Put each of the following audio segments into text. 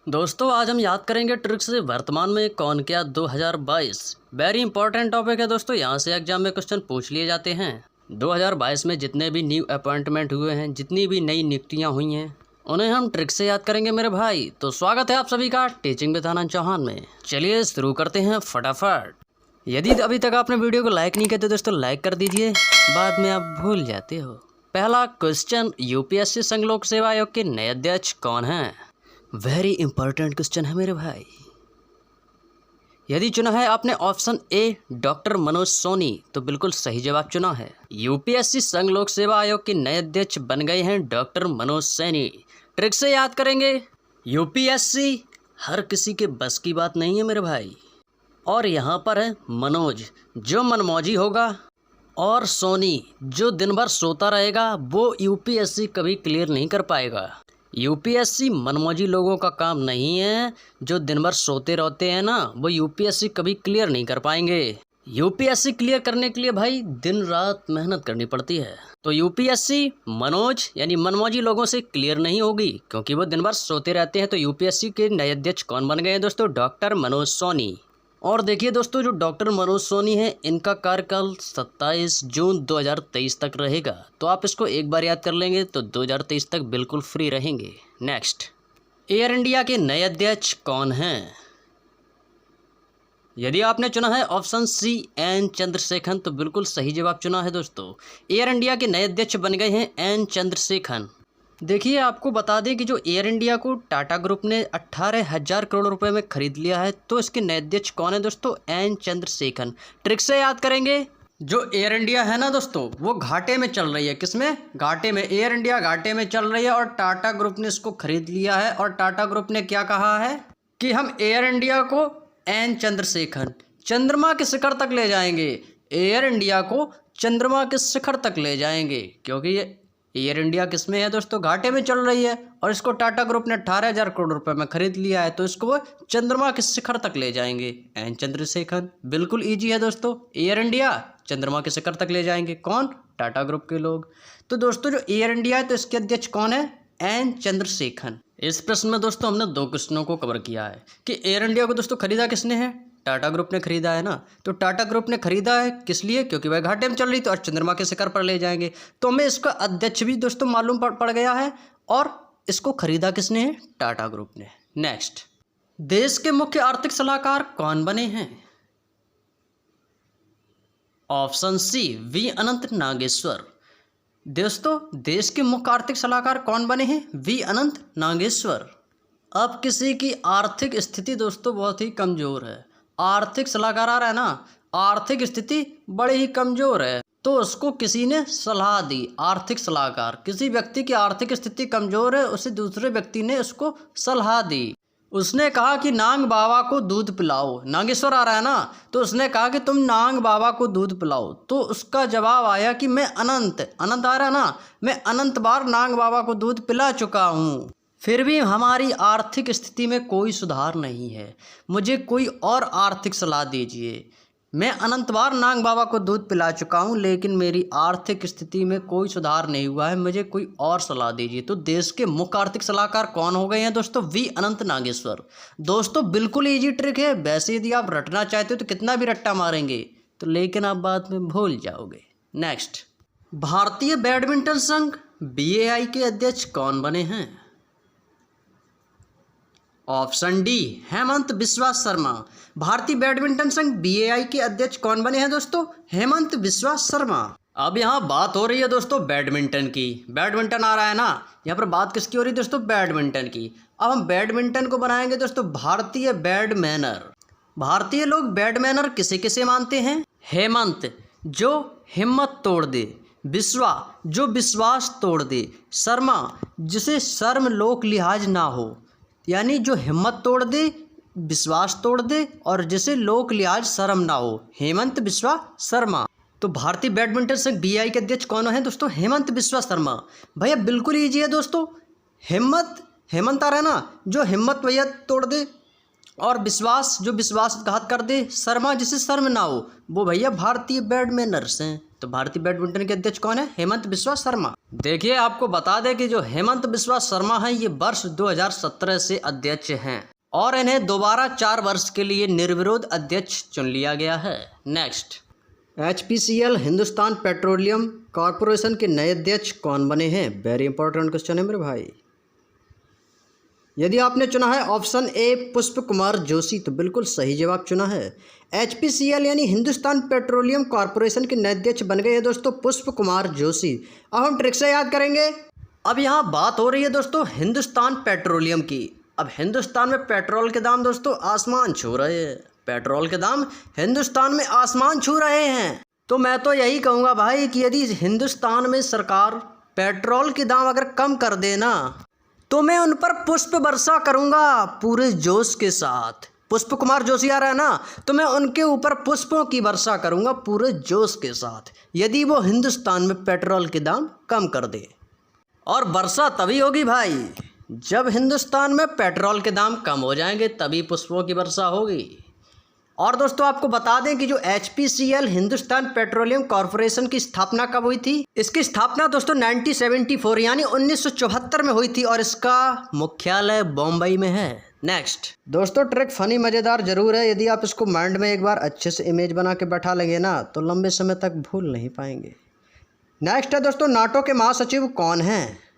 दोस्तों आज हम याद करेंगे ट्रिक से वर्तमान में कौन क्या 2022। वेरी इंपॉर्टेंट टॉपिक है दोस्तों, यहाँ से एग्जाम में क्वेश्चन पूछ लिए जाते हैं। 2022 में जितने भी न्यू अपॉइंटमेंट हुए हैं, जितनी भी नई नियुक्तियाँ हुई हैं, उन्हें हम ट्रिक से याद करेंगे मेरे भाई। तो स्वागत है आप सभी का टीचिंग विद आनंद चौहान में। चलिए शुरू करते हैं फटाफट। यदि अभी तक आपने वीडियो को लाइक नहीं किया तो दोस्तों लाइक कर दीजिए, बाद में आप भूल जाते हो। पहला क्वेश्चन, यूपीएससी संघ लोक सेवा आयोग के नए अध्यक्ष कौन हैं? वेरी इंपॉर्टेंट क्वेश्चन है मेरे भाई। यदि चुना है आपने option A doctor Manoj Soni तो बिल्कुल सही जवाब चुना है। यूपीएससी संघ लोक सेवा आयोग के नए अध्यक्ष बन गए हैं डॉक्टर मनोज सोनी। ट्रिक से याद करेंगे, यूपीएससी हर किसी के बस की बात नहीं है मेरे भाई। और यहाँ पर है मनोज जो मनमौजी होगा, और सोनी जो दिन भर सोता रहेगा, वो यूपीएससी कभी क्लियर नहीं कर पाएगा। यूपीएससी मनमौजी लोगों का काम नहीं है, जो दिन भर सोते रहते हैं ना, वो यूपीएससी कभी क्लियर नहीं कर पाएंगे। यूपीएससी क्लियर करने के लिए भाई दिन रात मेहनत करनी पड़ती है। तो यूपीएससी मनोज यानी मनमौजी लोगों से क्लियर नहीं होगी, क्योंकि वो दिन भर सोते रहते हैं। तो यूपीएससी के नए अध्यक्ष कौन बन गए हैं दोस्तों? डॉक्टर मनोज सोनी। और देखिए दोस्तों, जो डॉक्टर मनोज सोनी है, इनका कार्यकाल 27 जून 2023 तक रहेगा। तो आप इसको एक बार याद कर लेंगे तो 2023 तक बिल्कुल फ्री रहेंगे। नेक्स्ट, एयर इंडिया के नए अध्यक्ष कौन हैं? यदि आपने चुना है ऑप्शन सी एन चंद्रशेखरन तो बिल्कुल सही जवाब चुना है दोस्तों। एयर इंडिया के नए अध्यक्ष बन गए हैं एन चंद्रशेखरन। देखिए, आपको बता दें कि जो एयर इंडिया को टाटा ग्रुप ने 18,000 करोड़ रुपए में खरीद लिया है, तो इसके नए अध्यक्ष कौन है दोस्तों? एन चंद्रशेखरन। ट्रिक से याद करेंगे, जो एयर इंडिया है ना दोस्तों, वो घाटे में चल रही है। किसमें? घाटे में। एयर इंडिया घाटे में चल रही है और टाटा ग्रुप ने इसको खरीद लिया है। और टाटा ग्रुप ने क्या कहा है कि हम एयर इंडिया को एन चंद्रशेखरन चंद्रमा के शिखर तक ले जाएंगे। एयर इंडिया को चंद्रमा के शिखर तक ले जाएंगे, क्योंकि ये एयर इंडिया किसमें है दोस्तों? घाटे में चल रही है। और इसको टाटा ग्रुप ने 18,000 करोड़ रुपए में खरीद लिया है, तो इसको वो चंद्रमा के शिखर तक ले जाएंगे। एन चंद्रशेखरन। बिल्कुल इजी है दोस्तों। एयर इंडिया चंद्रमा के शिखर तक ले जाएंगे। कौन? टाटा ग्रुप के लोग। तो दोस्तों, जो एयर इंडिया है, तो इसके अध्यक्ष कौन है? एन चंद्रशेखरन। इस प्रश्न में दोस्तों हमने दो क्वेश्चनों को कवर किया है कि एयर इंडिया को दोस्तों खरीदा किसने है? टाटा ग्रुप ने खरीदा है ना। तो टाटा ग्रुप ने खरीदा है किस लिए? क्योंकि वह घाटे में चल रही थी और चंद्रमा के शिखर पर ले जाएंगे। तो हमें इसका अध्यक्ष भी दोस्तों मालूम पड़ गया है। और इसको खरीदा किसने है? टाटा ग्रुप ने। नेक्स्ट, देश के मुख्य आर्थिक सलाहकार कौन बने हैं? ऑप्शन सी वी अनंत नागेश्वर। दोस्तों, देश के मुख्य आर्थिक सलाहकार कौन बने हैं? वी अनंत नागेश्वर। अब किसी की आर्थिक स्थिति दोस्तों बहुत ही कमजोर है, आर्थिक सलाहकार आ रहा है ना, आर्थिक स्थिति बड़ी ही कमजोर है, तो उसको किसी ने सलाह दी। आर्थिक सलाहकार, किसी व्यक्ति की आर्थिक स्थिति कमजोर है, उसे दूसरे व्यक्ति ने उसको सलाह दी। उसने कहा कि नांग बाबा को दूध पिलाओ। नागेश्वर आ रहा है ना, तो उसने कहा कि तुम नांग बाबा को दूध पिलाओ। तो उसका जवाब आया कि मैं अनंत आ रहा है ना, मैं अनंत बार नांग बाबा को दूध पिला चुका हूँ, फिर भी हमारी आर्थिक स्थिति में कोई सुधार नहीं है, मुझे कोई और आर्थिक सलाह दीजिए। मैं अनंत बार नांग बाबा को दूध पिला चुका हूँ, लेकिन मेरी आर्थिक स्थिति में कोई सुधार नहीं हुआ है, मुझे कोई और सलाह दीजिए। तो देश के मुख्य आर्थिक सलाहकार कौन हो गए हैं दोस्तों? वी अनंत नागेश्वर। दोस्तों, बिल्कुल ईजी ट्रिक है। वैसे यदि आप रटना चाहते हो तो कितना भी रट्टा मारेंगे तो, लेकिन आप बाद में भूल जाओगे। नेक्स्ट, भारतीय बैडमिंटन संघ BAI के अध्यक्ष कौन बने हैं? Option D Hemant Biswa Sharma. भारतीय बैडमिंटन संघ BAI के अध्यक्ष कौन बने हैं दोस्तों? हेमंत बिस्वा शर्मा। अब यहाँ बात हो रही है दोस्तों बैडमिंटन की। बैडमिंटन आ रहा है ना, यहाँ पर बात किसकी हो रही है दोस्तों? बैडमिंटन की। अब हम बैडमिंटन को बनाएंगे दोस्तों भारतीय बैडमैनर। भारतीय लोग बैडमैनर किसे किसे मानते हैं? हेमंत जो हिम्मत तोड़ दे, बिस्वा जो विश्वास तोड़ दे, शर्मा जिसे शर्म लोक लिहाज ना हो, यानी जो हिम्मत तोड़ दे, विश्वास तोड़ दे और जिसे लोक लिहाज शर्म ना हो। हेमंत बिस्वा शर्मा। तो भारतीय बैडमिंटन संघ BAI के अध्यक्ष कौन है दोस्तों? हेमंत बिस्वा शर्मा। भैया बिल्कुल ईजी है दोस्तों। हेमंत आ रहा है ना, जो हिम्मत भैया तोड़ दे और विश्वास जो विश्वासघात कर दे, शर्मा जिसे शर्म ना हो, वो भैया भारतीय बैडमिंटनर्स हैं। तो भारतीय बैडमिंटन के अध्यक्ष कौन है? हेमंत बिस्वा शर्मा। देखिए आपको बता दें कि जो हेमंत बिस्वा शर्मा हैं ये वर्ष 2017 से अध्यक्ष हैं और इन्हें दोबारा 4 वर्ष के लिए निर्विरोध अध्यक्ष चुन लिया गया है। Next, HPCL Hindustan petroleum corporation के नए अध्यक्ष कौन बने हैं? वेरी इंपॉर्टेंट क्वेश्चन है मेरे भाई। यदि आपने चुना है ऑप्शन ए पुष्प कुमार जोशी तो बिल्कुल सही जवाब चुना है। HPCL यानी हिंदुस्तान पेट्रोलियम कॉरपोरेशन के नए अध्यक्ष बन गए हैं दोस्तों पुष्प कुमार जोशी। अब हम ट्रिक से याद करेंगे। अब यहाँ बात हो रही है दोस्तों हिंदुस्तान पेट्रोलियम की। अब हिंदुस्तान में पेट्रोल के दाम दोस्तों आसमान छू रहे हैं, पेट्रोल के दाम हिंदुस्तान में आसमान छू रहे हैं। तो मैं तो यही कहूँगा भाई कि यदि हिंदुस्तान में सरकार पेट्रोल के दाम अगर कम कर देना तो मैं उन पर पुष्प वर्षा करूँगा पूरे जोश के साथ। पुष्प कुमार जोशी आ रहा है ना, तो मैं उनके ऊपर पुष्पों की वर्षा करूँगा पूरे जोश के साथ यदि वो हिंदुस्तान में पेट्रोल के दाम कम कर दे। और वर्षा तभी होगी भाई जब हिंदुस्तान में पेट्रोल के दाम कम हो जाएंगे, तभी पुष्पों की वर्षा होगी। और दोस्तों आपको बता दें कि जो HPCL हिंदुस्तान पेट्रोलियम कॉरपोरेशन की स्थापना कब हुई थी? इसकी स्थापना दोस्तों 1974 यानी 1974 में हुई थी और इसका मुख्यालय बॉम्बई में है। नेक्स्ट दोस्तों ट्रिक फनी मज़ेदार जरूर है, यदि आप इसको माइंड में एक बार अच्छे से इमेज बना के बैठा लेंगे ना तो लंबे समय तक भूल नहीं पाएंगे। नेक्स्ट है दोस्तों नाटो के महासचिव कौन हैं?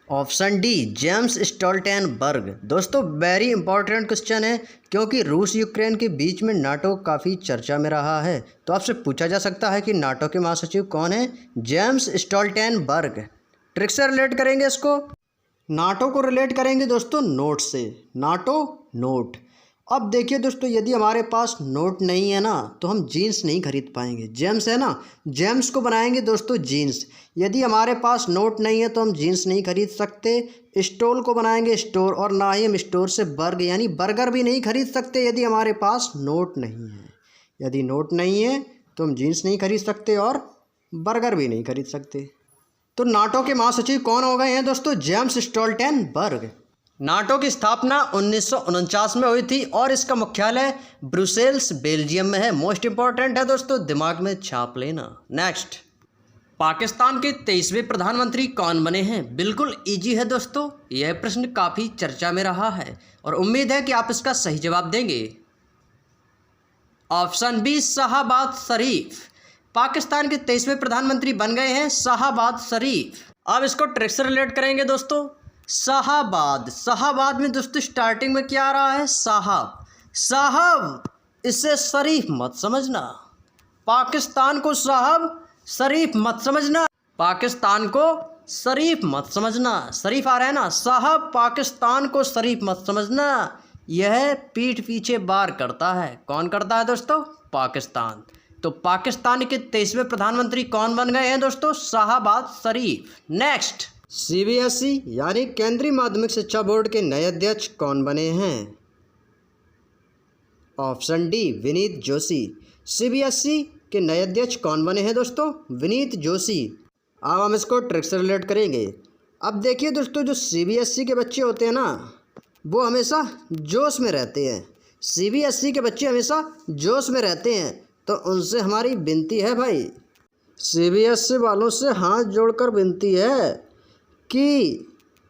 Option D James Stoltenberg. दोस्तों वेरी इंपॉर्टेंट क्वेश्चन है क्योंकि रूस यूक्रेन के बीच में नाटो काफ़ी चर्चा में रहा है, तो आपसे पूछा जा सकता है कि नाटो के महासचिव कौन है? James Stoltenberg. ट्रिक से रिलेट करेंगे इसको, नाटो को रिलेट करेंगे दोस्तों नोट से, नाटो नोट। अब देखिए दोस्तों यदि हमारे पास नोट नहीं है ना तो हम जीन्स नहीं खरीद पाएंगे। जेम्स है ना, जेम्स को बनाएंगे दोस्तों जीन्स। यदि हमारे पास नोट नहीं है तो हम जीन्स नहीं खरीद सकते। स्टोल को बनाएंगे स्टोर, और ना ही हम स्टोर से बर्ग यानी बर्गर भी नहीं खरीद सकते यदि हमारे पास नोट नहीं है। यदि नोट नहीं है तो हम जीन्स नहीं खरीद सकते और बर्गर भी नहीं खरीद सकते। तो नाटो के महासचिव कौन हो गए हैं दोस्तों? James Stoltenberg. नाटो की स्थापना 1949 में हुई थी और इसका मुख्यालय ब्रुसेल्स बेल्जियम में है। मोस्ट इंपॉर्टेंट है दोस्तों, दिमाग में छाप लेना। नेक्स्ट, पाकिस्तान के 23वें प्रधानमंत्री कौन बने हैं? बिल्कुल इजी है दोस्तों, यह प्रश्न काफ़ी चर्चा में रहा है और उम्मीद है कि आप इसका सही जवाब देंगे। ऑप्शन बी शाहबाज शरीफ। पाकिस्तान के 23वें प्रधानमंत्री बन गए हैं शाहबाज शरीफ। अब इसको ट्रिक से रिलेट करेंगे दोस्तों। शाहबाद में दोस्तों स्टार्टिंग में क्या आ रहा है? साहब, इसे शरीफ मत समझना। पाकिस्तान को साहब शरीफ मत समझना, पाकिस्तान को शरीफ मत समझना। शरीफ आ रहा है ना, साहब पाकिस्तान को शरीफ मत समझना। यह पीठ पीछे वार करता है। कौन करता है दोस्तों? पाकिस्तान। तो पाकिस्तान के 23वें प्रधानमंत्री कौन बन गए हैं दोस्तों? शाहबाज शरीफ। नेक्स्ट, CBSE यानी केंद्रीय माध्यमिक शिक्षा बोर्ड के नए अध्यक्ष कौन बने हैं? Option D Vineet Joshi. CBSE के नए अध्यक्ष कौन बने हैं दोस्तों? विनीत जोशी। अब हम इसको ट्रिक से रिलेट करेंगे। अब देखिए दोस्तों जो CBSE के बच्चे होते हैं ना वो हमेशा जोश में रहते हैं। CBSE के बच्चे हमेशा जोश में रहते हैं, तो उनसे हमारी विनती है भाई, CBSE वालों से हाथ जोड़कर विनती है कि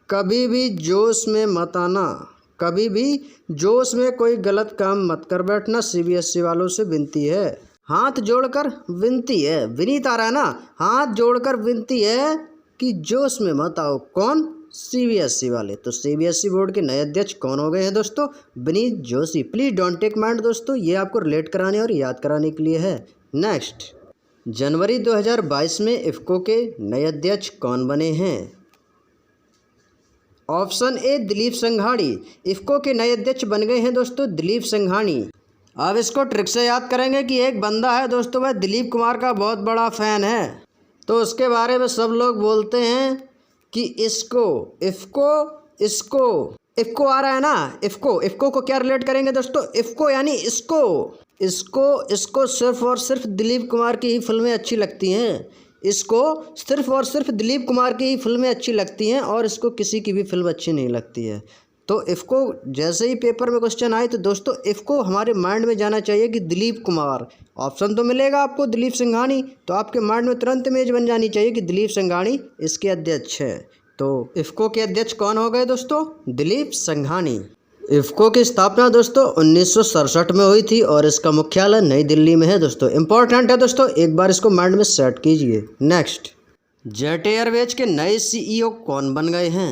कभी भी जोश में मत आना, कभी भी जोश में कोई गलत काम मत कर बैठना। CBSE वालों से विनती है, हाथ जोड़कर विनती है। विनीत आ रहा है ना, हाथ जोड़कर विनती है कि जोश में मत आओ। कौन? CBSE वाले। तो CBSE बोर्ड के नए अध्यक्ष कौन हो गए हैं दोस्तों? Vineet Joshi. Please don't take mind दोस्तों, ये आपको रिलेट कराने और याद कराने के लिए है। नेक्स्ट, जनवरी 2022 में इफ़को के नए अध्यक्ष कौन बने हैं? Option A Dilip Sanghani. इफ़को के नए अध्यक्ष बन गए हैं दोस्तों दिलीप संघानी। अब इसको ट्रिक से याद करेंगे कि एक बंदा है दोस्तों वह दिलीप कुमार का बहुत बड़ा फ़ैन है, तो उसके बारे में सब लोग बोलते हैं कि इफ़को आ रहा है ना, इफ़को को क्या रिलेट करेंगे दोस्तों? इफ़को यानी इसको सिर्फ और सिर्फ दिलीप कुमार की ही फिल्में अच्छी लगती हैं। इसको सिर्फ और सिर्फ दिलीप कुमार की ही फिल्में अच्छी लगती हैं और इसको किसी की भी फिल्म अच्छी नहीं लगती है। तो इफ़को जैसे ही पेपर में क्वेश्चन आए तो दोस्तों इफ़को हमारे माइंड में जाना चाहिए कि दिलीप कुमार, ऑप्शन तो मिलेगा आपको दिलीप संघानी, तो आपके माइंड में तुरंत इमेज बन जानी चाहिए कि दिलीप संघानी इसके अध्यक्ष है। तो इफ़को के अध्यक्ष कौन हो गए दोस्तों? दिलीप संघानी। इफ़को की स्थापना दोस्तों 1967 में हुई थी और इसका मुख्यालय नई दिल्ली में है दोस्तों। इंपॉर्टेंट है दोस्तों, एक बार इसको माइंड में सेट कीजिए। नेक्स्ट, जेट एयरवेज के नए सीईओ कौन बन गए हैं?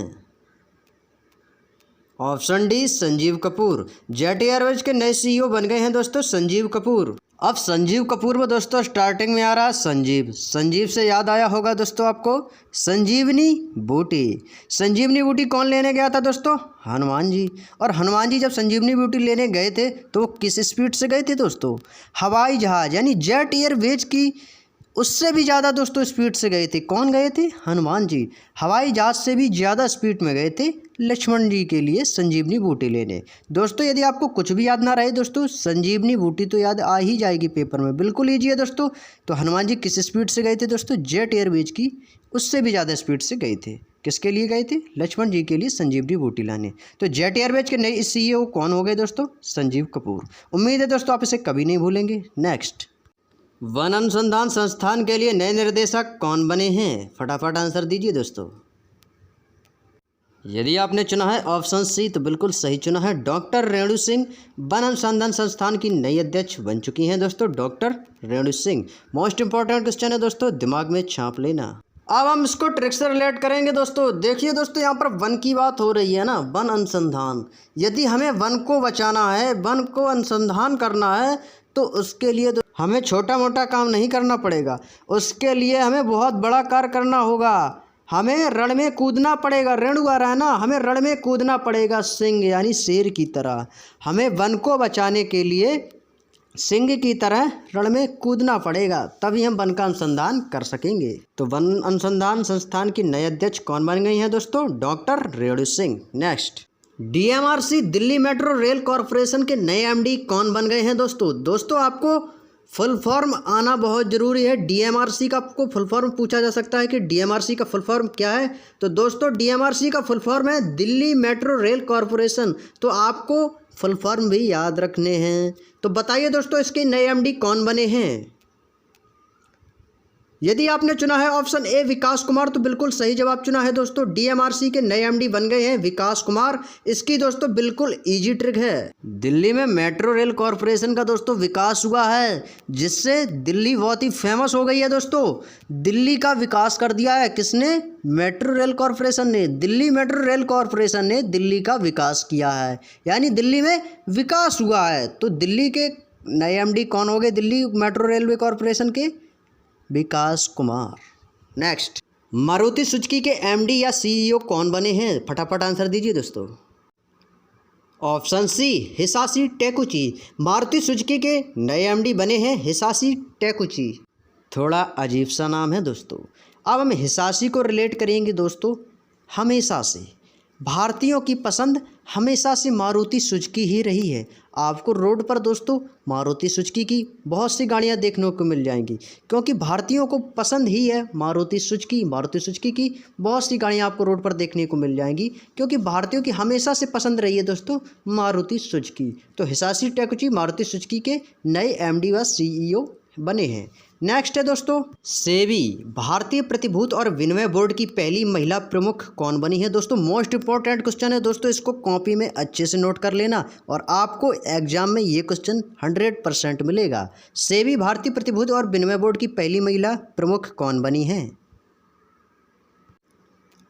Option D Sanjeev Kapoor. Jet Airways के नए सीईओ बन गए हैं दोस्तों संजीव कपूर। अब संजीव कपूर में दोस्तों स्टार्टिंग में आ रहा है संजीव। संजीव से याद आया होगा दोस्तों आपको संजीवनी बूटी। संजीवनी बूटी कौन लेने गया था दोस्तों? हनुमान जी। और हनुमान जी जब संजीवनी बूटी लेने गए थे तो वो किस स्पीड से गए थे दोस्तों? हवाई जहाज यानी जेट एयरवेज की उससे भी ज़्यादा दोस्तों स्पीड से गए थे। कौन गए थे? हनुमान जी। हवाई जहाज से भी ज़्यादा स्पीड में गए थे लक्ष्मण जी के लिए संजीवनी बूटी लेने। दोस्तों यदि आपको कुछ भी याद ना रहे दोस्तों, संजीवनी बूटी तो याद आ ही जाएगी पेपर में, बिल्कुल ईजी है दोस्तों। तो हनुमान जी किस स्पीड से गए थे दोस्तों? जेट एयरवेज की उससे भी ज़्यादा स्पीड से गए थे। किसके लिए गए थे? लक्ष्मण जी के लिए संजीवनी बूटी लाने। तो जेट एयरवेज के नए सीईओ कौन हो गए दोस्तों? संजीव कपूर। उम्मीद है दोस्तों आप इसे कभी नहीं भूलेंगे। नेक्स्ट, वन अनुसंधान संस्थान के लिए नए निर्देशक कौन बने हैं? फटाफट आंसर दीजिए दोस्तों। यदि आपने चुना है ऑप्शन सी तो बिल्कुल सही चुना है। डॉक्टर रेणु सिंह वन अनुसंधान संस्थान की नई अध्यक्ष बन चुकी हैं दोस्तों, doctor Renu Singh. Most important question है दोस्तों, दिमाग में छाप लेना। अब हम इसको ट्रिक से रिलेट करेंगे दोस्तों। देखिए दोस्तों यहाँ पर वन की बात हो रही है ना, वन अनुसंधान। यदि हमें वन को बचाना है, वन को अनुसंधान करना है तो उसके लिए हमें छोटा मोटा काम नहीं करना पड़ेगा, उसके लिए हमें बहुत बड़ा कार्य करना होगा। हमें रण में कूदना पड़ेगा। रेणु आ रहा है ना, हमें रण में कूदना पड़ेगा सिंह यानी शेर की तरह। हमें वन को बचाने के लिए सिंह की तरह रण में कूदना पड़ेगा, तभी हम वन का अनुसंधान कर सकेंगे। तो वन अनुसंधान संस्थान की नई अध्यक्ष कौन बन गई हैं दोस्तों? Doctor Renu Singh. Next, DMRC Delhi metro rail corporation के नए एमडी कौन बन गए हैं दोस्तों? दोस्तों आपको फुल फॉर्म आना बहुत ज़रूरी है। डीएमआरसी का आपको फुल फॉर्म पूछा जा सकता है कि डीएमआरसी का फुल फॉर्म क्या है। तो दोस्तों डीएमआरसी का फुल फॉर्म है दिल्ली मेट्रो रेल कॉरपोरेशन। तो आपको फुल फॉर्म भी याद रखने हैं। तो बताइए दोस्तों इसके नए एमडी कौन बने हैं? यदि आपने चुना है ऑप्शन ए विकास कुमार तो बिल्कुल सही जवाब चुना है दोस्तों। डीएमआरसी के नए एमडी बन गए हैं विकास कुमार। इसकी दोस्तों बिल्कुल इजी ट्रिक है। दिल्ली में मेट्रो रेल कॉरपोरेशन का दोस्तों विकास हुआ है, जिससे दिल्ली बहुत ही फेमस हो गई है दोस्तों। दिल्ली का विकास कर दिया है किसने? मेट्रो रेल कॉरपोरेशन ने। दिल्ली मेट्रो रेल कॉरपोरेशन ने दिल्ली का विकास किया है, यानी दिल्ली में विकास हुआ है। तो दिल्ली के नए एमडी कौन हो गए? दिल्ली मेट्रो रेलवे कॉरपोरेशन के विकास कुमार। नेक्स्ट, मारुति सुजुकी के एमडी या सीईओ कौन बने हैं? फटाफट आंसर दीजिए दोस्तों। Option C Hisashi Takeuchi. Maruti Suzuki के नए एमडी बने हैं हिसाशी टेकुची। थोड़ा अजीब सा नाम है दोस्तों। अब हम हिसाशी को रिलेट करेंगे दोस्तों हमेशा से। भारतीयों की पसंद हमेशा से मारुति सुजुकी ही रही है। आपको रोड पर दोस्तों मारुति सुजुकी की बहुत सी गाड़ियां देखने को मिल जाएंगी, क्योंकि भारतीयों को पसंद ही है मारुति सुजुकी। मारुति सुजुकी की बहुत सी गाड़ियां आपको रोड पर देखने को मिल जाएंगी, क्योंकि भारतीयों की हमेशा से पसंद रही है दोस्तों मारुति सुजुकी। तो हिसाशी टेकुची मारुति सुजुकी के नए एमडी व सीईओ बने हैं। नेक्स्ट है दोस्तों सेबी भारतीय प्रतिभूति और विनिमय बोर्ड की पहली महिला प्रमुख कौन बनी है दोस्तों? मोस्ट इंपॉर्टेंट क्वेश्चन है दोस्तों, इसको कॉपी में अच्छे से नोट कर लेना और आपको एग्जाम में ये क्वेश्चन 100% मिलेगा। सेबी भारतीय प्रतिभूति और विनिमय बोर्ड की पहली महिला प्रमुख कौन बनी है?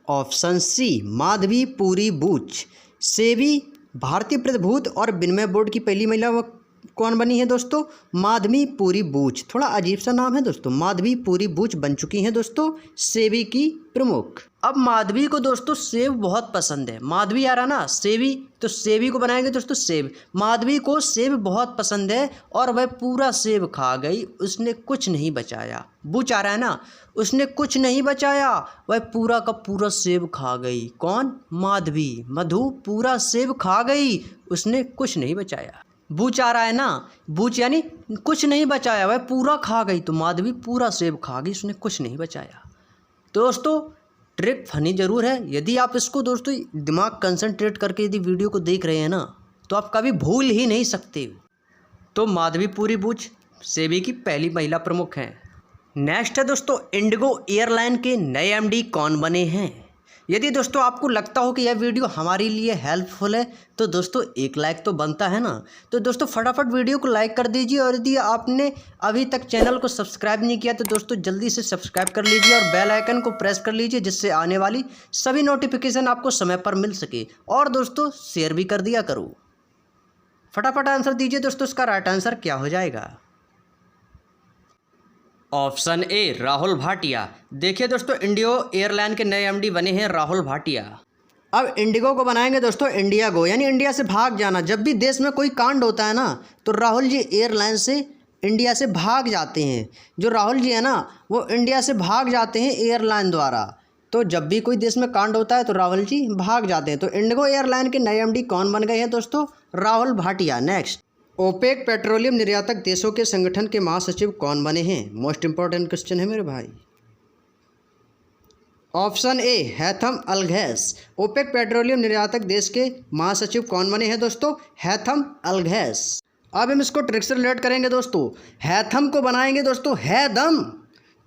ऑप्शन सी माधवी पुरी बूच। सेबी भारतीय प्रतिभूति और विनिमय बोर्ड की पहली महिला कौन बनी है दोस्तों? माधवी पुरी बूच। थोड़ा अजीब सा नाम है दोस्तों। माधवी पुरी बूच बन चुकी हैं दोस्तों सेबी की प्रमुख। अब माधवी को दोस्तों सेब बहुत पसंद है। माधवी आ रहा ना सेबी, तो सेबी को बनाएंगे दोस्तों सेब। माधवी को सेब बहुत पसंद है और वह पूरा सेब खा गई, उसने कुछ नहीं बचाया। बूच आ रहा है ना, उसने कुछ नहीं बचाया, वह पूरा का पूरा सेब खा गई। कौन? माधवी। मधु पूरा सेब खा गई, उसने कुछ नहीं बचाया। बूच आ रहा है ना, बूच यानी कुछ नहीं बचाया, वह पूरा खा गई। तो माधवी पूरा सेब खा गई, उसने कुछ नहीं बचाया। तो दोस्तों ट्रिक फनी ज़रूर है। यदि आप इसको दोस्तों दिमाग कंसंट्रेट करके यदि वीडियो को देख रहे हैं ना, तो आप कभी भूल ही नहीं सकते। तो माधवी पूरी बुच सेबी की पहली महिला प्रमुख हैं। नेक्स्ट है दोस्तों, इंडिगो एयरलाइन के नए एमडी कौन बने हैं। यदि दोस्तों आपको लगता हो कि यह वीडियो हमारे लिए हेल्पफुल है तो दोस्तों एक लाइक तो बनता है ना। तो दोस्तों फटाफट वीडियो को लाइक कर दीजिए, और यदि आपने अभी तक चैनल को सब्सक्राइब नहीं किया तो दोस्तों जल्दी से सब्सक्राइब कर लीजिए और बेल आइकन को प्रेस कर लीजिए, जिससे आने वाली सभी नोटिफिकेशन आपको समय पर मिल सके। और दोस्तों शेयर भी कर दिया करो। फटाफट आंसर दीजिए दोस्तों, इसका राइट आंसर क्या हो जाएगा। Option A Rahul Bhatia. देखिए दोस्तों, इंडिगो एयरलाइन के नए एमडी बने हैं राहुल भाटिया। अब इंडिगो को बनाएंगे दोस्तों इंडिया गो, यानी इंडिया से भाग जाना। जब भी देश में कोई कांड होता है ना, तो राहुल जी एयरलाइन से इंडिया से भाग जाते हैं। जो राहुल जी है ना, वो इंडिया से भाग जाते हैं एयरलाइन द्वारा। तो जब भी कोई देश में कांड होता है तो राहुल जी भाग जाते हैं। तो इंडिगो एयरलाइन के नए एमडी कौन बन गए हैं दोस्तों? Rahul Bhatia. Next, OPEC petroleum निर्यातक देशों के संगठन के महासचिव कौन बने हैं? मोस्ट इंपॉर्टेंट क्वेश्चन है मेरे भाई। Option A Haitham Al Ghais. OPEC petroleum निर्यातक देश के महासचिव कौन बने हैं दोस्तों? हैथम अलघैस। अब हम इसको ट्रिक से रिलेट करेंगे दोस्तों। हैथम को बनाएंगे दोस्तों है दम,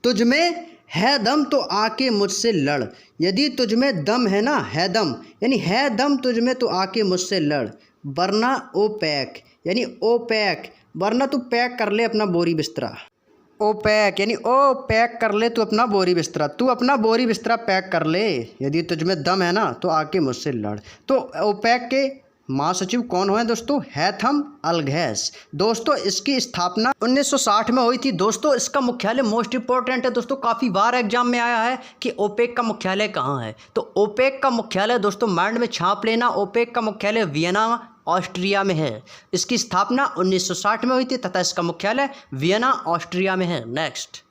तुझ में है दम तो आके मुझसे लड़। यदि तुझ में दम है ना, है दम यानी है दम तुझ में तो आके मुझसे लड़। वरना ओपेक यानी ओपेक, वरना तू पैक कर ले अपना बोरी बिस्तरा। ओपेक यानी ओ पैक कर ले तू अपना बोरी बिस्तरा, तू अपना बोरी बिस्तरा पैक कर ले। यदि तुझ में दम है ना तो आके मुझसे लड़। तो ओपेक के महासचिव कौन हुए दोस्तों? हैथम अलघैस। दोस्तों इसकी स्थापना 1960 में हुई थी। दोस्तों इसका मुख्यालय मोस्ट इंपॉर्टेंट है दोस्तों, काफ़ी बार एग्जाम में आया है कि ओपेक का मुख्यालय कहाँ है। तो ओपेक का मुख्यालय दोस्तों माइंड में छाप लेना, ओपेक का मुख्यालय वियना ऑस्ट्रिया में है। इसकी स्थापना 1960 में हुई थी तथा इसका मुख्यालय वियना ऑस्ट्रिया में है। नेक्स्ट,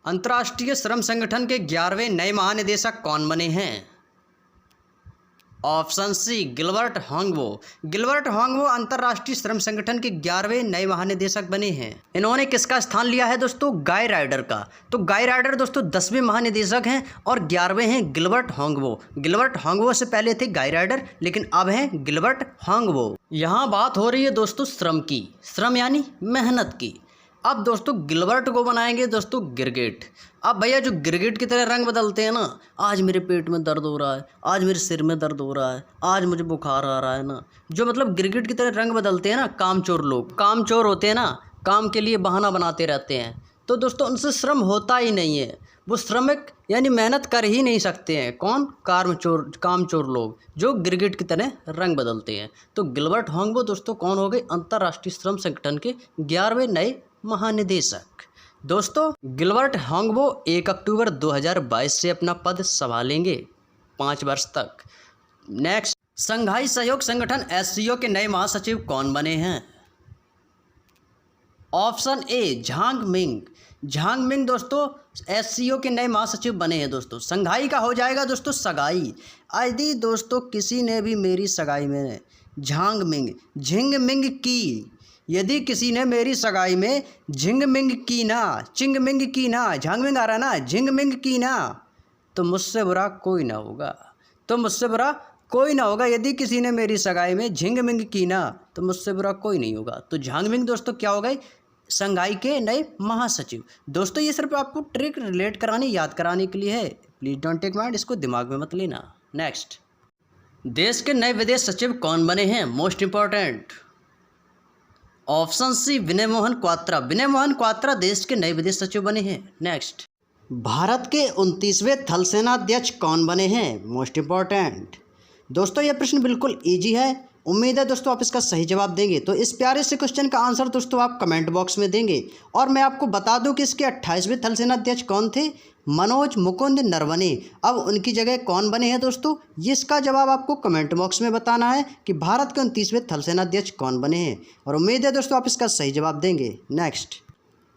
अंतर्राष्ट्रीय श्रम संगठन के 11वें नए महानिदेशक कौन बने हैं? Option C Gilbert Houngbo. Gilbert Houngbo अंतर्राष्ट्रीय श्रम संगठन के 11वें नए महानिदेशक बने हैं। इन्होंने किसका स्थान लिया है दोस्तों? गाय राइडर का। तो गाय राइडर दोस्तों 10वें महानिदेशक हैं और 11वें हैं गिलबर्ट हांगवो। गिलबर्ट हांगवो से पहले थे गाय राइडर, लेकिन अब हैं गिलबर्ट हांगवो। यहाँ बात हो रही है दोस्तों श्रम की, श्रम यानी मेहनत की। अब दोस्तों गिलबर्ट को बनाएंगे दोस्तों गिरगिट। अब भैया जो गिरगिट की तरह रंग बदलते हैं ना, आज मेरे पेट में दर्द हो रहा है, आज मेरे सिर में दर्द हो रहा है, आज मुझे बुखार आ रहा है ना, जो मतलब गिरगिट की तरह रंग बदलते हैं ना, कामचोर लोग, कामचोर होते हैं ना, काम के लिए बहाना बनाते रहते हैं। तो दोस्तों उनसे श्रम होता ही नहीं है, वो श्रमिक यानी मेहनत कर ही नहीं सकते हैं। कौन? कामचोर लोग जो गिरगिट की तरह रंग बदलते हैं। तो गिलबर्ट हांगवो दोस्तों कौन हो गए? अंतर्राष्ट्रीय श्रम संगठन के 11वें नए महानिदेशक। दोस्तों गिलबर्ट हांगवो 1 अक्टूबर 2022 से अपना पद संभालेंगे 5 वर्ष तक। नेक्स्ट, संघाई सहयोग संगठन एससीओ के नए महासचिव कौन बने हैं? ऑप्शन ए झांग मिंग। झांग मिंग दोस्तों एससीओ के नए महासचिव बने हैं दोस्तों। संघाई का हो जाएगा दोस्तों सगाई। यदि दोस्तों किसी ने भी मेरी सगाई में झांग मिंग झिंग मिंग की, यदि किसी ने मेरी सगाई में झिंग मिंग की ना, चिंग मिंग की ना, झांग मिंग आ रहा ना, झिंग मिंग की ना, तो मुझसे बुरा कोई ना होगा। तो मुझसे बुरा कोई ना होगा। यदि किसी ने मेरी सगाई में झिंग मिंग की ना, तो मुझसे बुरा कोई नहीं होगा। तो झांग मिंग दोस्तों क्या हो गए? संघाई के नए महासचिव। दोस्तों ये सिर्फ आपको ट्रिक रिलेट कराने, याद कराने के लिए है। प्लीज़ डोंट टेक माइंड, इसको दिमाग में मत लेना। नेक्स्ट, देश के नए विदेश सचिव कौन बने हैं? Most important. ऑप्शन सी विनय मोहन क्वात्रा। विनय मोहन क्वात्रा देश के नए विदेश सचिव बने हैं। नेक्स्ट, भारत के 29वें थल सेनाध्यक्ष कौन बने हैं? Most important. दोस्तों यह प्रश्न बिल्कुल इजी है, उम्मीद है दोस्तों आप इसका सही जवाब देंगे। तो इस प्यारे से क्वेश्चन का आंसर दोस्तों आप कमेंट बॉक्स में देंगे। और मैं आपको बता दूं कि इसके 28वें थल सेनाध्यक्ष कौन थे? मनोज मुकुंद नरवणे। अब उनकी जगह कौन बने हैं दोस्तों? इसका जवाब आपको कमेंट बॉक्स में बताना है कि भारत के 29वें थल सेनाध्यक्ष कौन बने हैं। और उम्मीद है दोस्तों आप इसका सही जवाब देंगे। नेक्स्ट,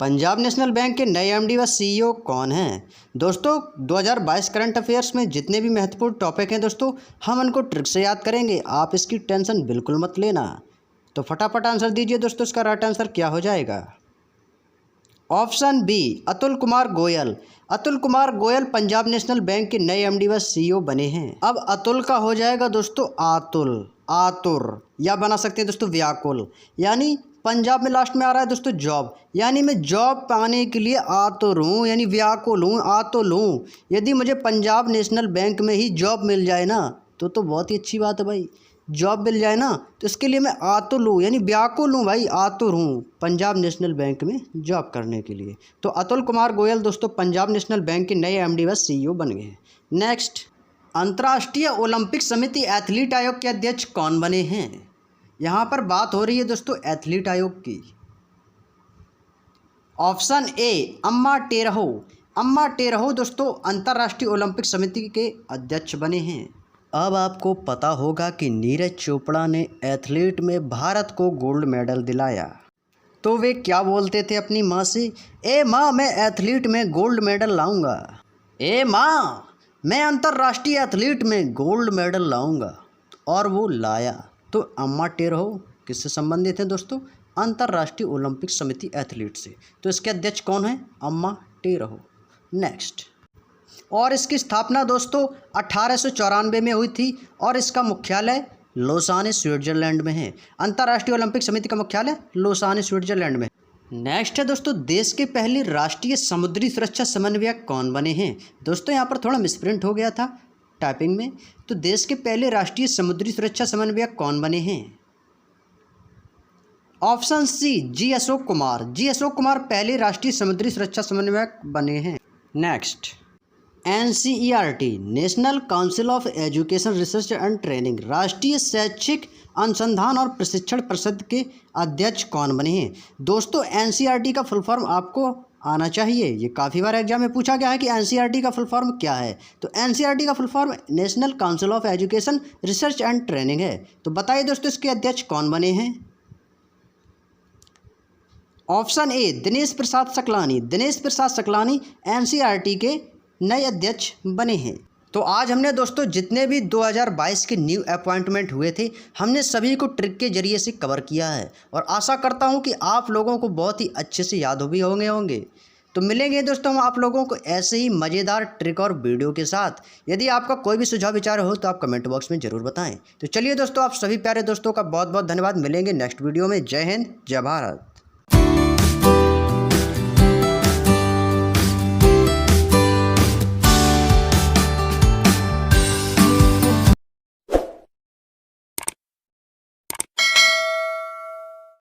पंजाब नेशनल बैंक के नए एमडी व सीईओ कौन हैं? दोस्तों 2022 करंट अफेयर्स में जितने भी महत्वपूर्ण टॉपिक हैं दोस्तों, हम उनको ट्रिक से याद करेंगे। आप इसकी टेंशन बिल्कुल मत लेना। तो फटाफट आंसर दीजिए दोस्तों, इसका राइट आंसर क्या हो जाएगा? Option B Atul Kumar Goyal. Atul Kumar Goyal Punjab national bank के नए एमडी व सीईओ बने हैं। अब अतुल का हो जाएगा दोस्तों आतुल, आतुर, या बना सकते हैं दोस्तों व्याकुल। यानी पंजाब में लास्ट में आ रहा है दोस्तों जॉब, यानी मैं जॉब पाने के लिए आतुर हूँ, यानी व्याकुल हूँ, आतुल हूँ। यदि मुझे पंजाब नेशनल बैंक में ही जॉब मिल जाए ना तो बहुत ही अच्छी बात है भाई। जॉब मिल जाए ना तो इसके लिए मैं आतुल हूँ, यानी व्याकुल हूँ भाई, आतुर हूँ पंजाब नेशनल बैंक में जॉब करने के लिए। तो अतुल कुमार गोयल दोस्तों पंजाब नेशनल बैंक के नए एमडी व सीईओ बन गए हैं। नेक्स्ट, अंतर्राष्ट्रीय ओलंपिक समिति एथलीट आयोग के अध्यक्ष कौन बने हैं? यहाँ पर बात हो रही है दोस्तों एथलीट आयोग की। ऑप्शन ए अम्मा टेरहो। अम्मा टेरहो दोस्तों अंतर्राष्ट्रीय ओलंपिक समिति के अध्यक्ष बने हैं। अब आपको पता होगा कि नीरज चोपड़ा ने एथलीट में भारत को गोल्ड मेडल दिलाया, तो वे क्या बोलते थे अपनी माँ से? ए माँ, मैं एथलीट में गोल्ड मेडल लाऊंगा। ए माँ, मैं अंतर्राष्ट्रीय एथलीट में गोल्ड मेडल लाऊंगा। और वो लाया। तो अम्मा टेरहो किससे संबंधित है दोस्तों? अंतर्राष्ट्रीय ओलंपिक समिति एथलीट से। तो इसके अध्यक्ष कौन है? अम्मा टेरहो। नेक्स्ट, और इसकी स्थापना दोस्तों 1894 में हुई थी और इसका मुख्यालय लोसाने स्विट्जरलैंड में है। अंतर्राष्ट्रीय ओलंपिक समिति का मुख्यालय लोसाने स्विट्जरलैंड में। नेक्स्ट है दोस्तों, देश के पहले राष्ट्रीय समुद्री सुरक्षा समन्वयक कौन बने हैं? दोस्तों यहाँ पर थोड़ा मिसप्रिंट हो गया था टाइपिंग में। तो देश के पहले राष्ट्रीय समुद्री सुरक्षा समन्वयक कौन बने हैं? ऑप्शन सी जी अशोक कुमार। जी अशोक कुमार पहले राष्ट्रीय समुद्री सुरक्षा समन्वयक बने हैं। Next, NCERT national council of education research and training राष्ट्रीय शैक्षिक अनुसंधान और प्रशिक्षण परिषद के अध्यक्ष कौन बने हैं? दोस्तों NCERT का फुल फॉर्म आपको आना चाहिए, ये काफ़ी बार एग्जाम में पूछा गया है कि NCERT का फुल फॉर्म क्या है। तो NCERT का full form national council of education research and training है। तो बताइए दोस्तों इसके अध्यक्ष कौन बने हैं? ऑप्शन ए दिनेश प्रसाद सकलानी। दिनेश प्रसाद सकलानी NCERT के नए अध्यक्ष बने हैं। तो आज हमने दोस्तों जितने भी 2022 के न्यू अपॉइंटमेंट हुए थे हमने सभी को ट्रिक के जरिए से कवर किया है और आशा करता हूं कि आप लोगों को बहुत ही अच्छे से याद भी होंगे। तो मिलेंगे दोस्तों हम आप लोगों को ऐसे ही मज़ेदार ट्रिक और वीडियो के साथ। यदि आपका कोई भी सुझाव विचार हो तो आप कमेंट बॉक्स में ज़रूर बताएं। तो चलिए दोस्तों, आप सभी प्यारे दोस्तों का बहुत बहुत धन्यवाद। मिलेंगे नेक्स्ट वीडियो में। जय हिंद, जय भारत।